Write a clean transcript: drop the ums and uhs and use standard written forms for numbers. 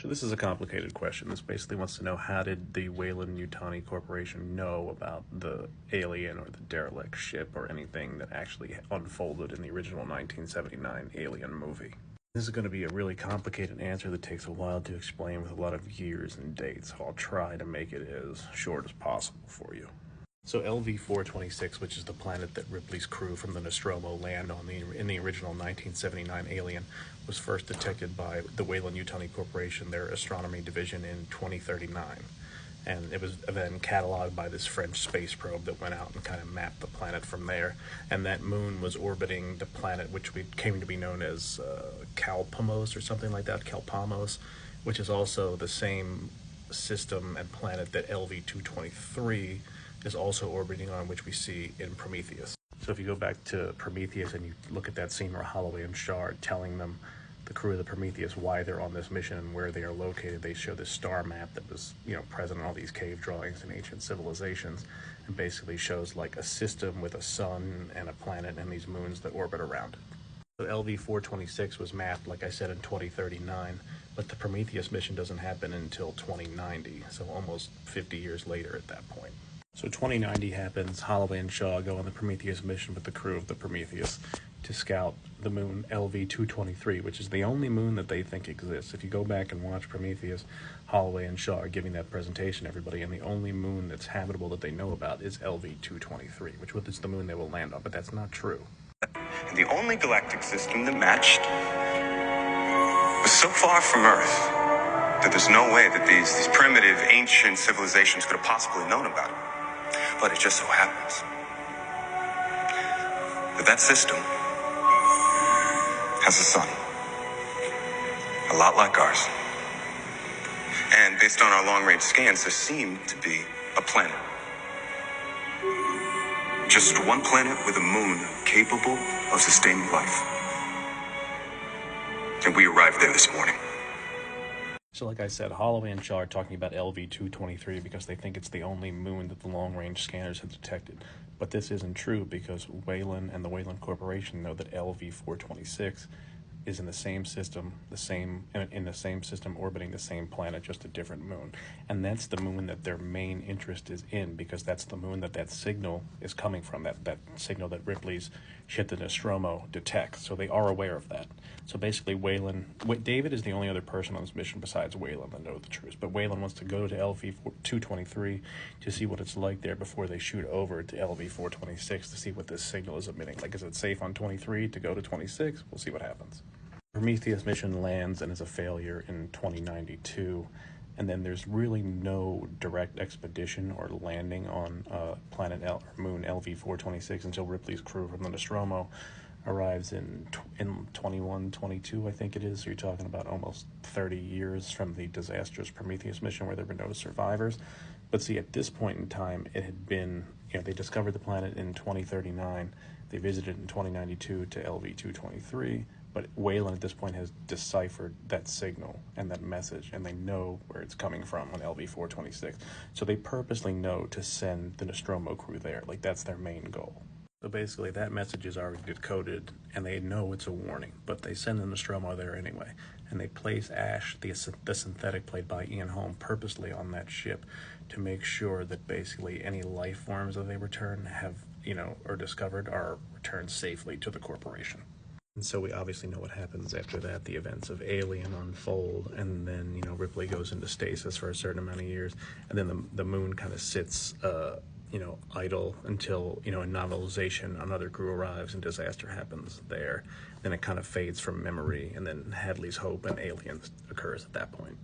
So this is a complicated question. This basically wants to know, how did the Weyland Yutani Corporation know about the alien or the derelict ship or anything that actually unfolded in the original 1979 Alien movie? This is going to be a really complicated answer that takes a while to explain with a lot of years and dates, so I'll try to make it as short as possible for you. So LV426, which is the planet that Ripley's crew from the Nostromo land on in the original 1979 Alien, was first detected by the Weyland Yutani Corporation, their astronomy division, in 2039. And it was then cataloged by this French space probe that went out and kind of mapped the planet from there. And that moon was orbiting the planet, which came to be known as Calpamos or something like that, Calpamos, which is also the same system and planet that LV223 is also orbiting on, which we see in Prometheus. So if you go back to Prometheus and you look at that scene where Holloway and Shaw are telling them, the crew of the Prometheus, why they're on this mission and where they are located, they show this star map that was, present in all these cave drawings in ancient civilizations, and basically shows like a system with a sun and a planet and these moons that orbit around it. So LV426 was mapped, like I said, in 2039, but the Prometheus mission doesn't happen until 2090, so almost 50 years later at that point. So 2090 happens, Holloway and Shaw go on the Prometheus mission with the crew of the Prometheus to scout the moon LV223, which is the only moon that they think exists. If you go back and watch Prometheus, Holloway and Shaw are giving that presentation to everybody, and the only moon that's habitable that they know about is LV223, which is the moon they will land on, but that's not true. And the only galactic system that matched was so far from Earth that there's no way that these primitive, ancient civilizations could have possibly known about it. But it just so happens that system has a sun, a lot like ours. And based on our long-range scans, there seemed to be a planet. Just one planet with a moon capable of sustaining life. And we arrived there this morning. So like I said, Holloway and Shaw are talking about LV223 because they think it's the only moon that the long-range scanners have detected. But this isn't true, because Weyland and the Weyland Corporation know that LV426 is in the same system, orbiting the same planet, just a different moon. And that's the moon that their main interest is in, because that's the moon that signal is coming from, that signal that Ripley's ship, the Nostromo, detects. So they are aware of that. So basically David is the only other person on this mission besides Weyland that knows the truth. But Weyland wants to go to LV223 to see what it's like there before they shoot over to LV426 to see what this signal is emitting. Like, is it safe on 23 to go to 26? We'll see what happens. Prometheus mission lands and is a failure in 2092, and then there's really no direct expedition or landing on moon LV426 until Ripley's crew from the Nostromo arrives in 22, I think it is. So you're talking about almost 30 years from the disastrous Prometheus mission, where there were no survivors. But see, at this point in time, it had been, they discovered the planet in 2039, they visited in 2092 to LV223, but Weyland at this point has deciphered that signal and that message, and they know where it's coming from on LV426. So they purposely know to send the Nostromo crew there. Like, that's their main goal. So basically that message is already decoded, and they know it's a warning, but they send the Nostromo there anyway. And they place Ash, the synthetic played by Ian Holm, purposely on that ship to make sure that basically any life forms that they return or discovered are returned safely to the corporation. And so we obviously know what happens after that. The events of Alien unfold, and then, Ripley goes into stasis for a certain amount of years, and then the moon kind of sits, idle until, in novelization, another crew arrives and disaster happens there. Then it kind of fades from memory, and then Hadley's Hope and Aliens occurs at that point.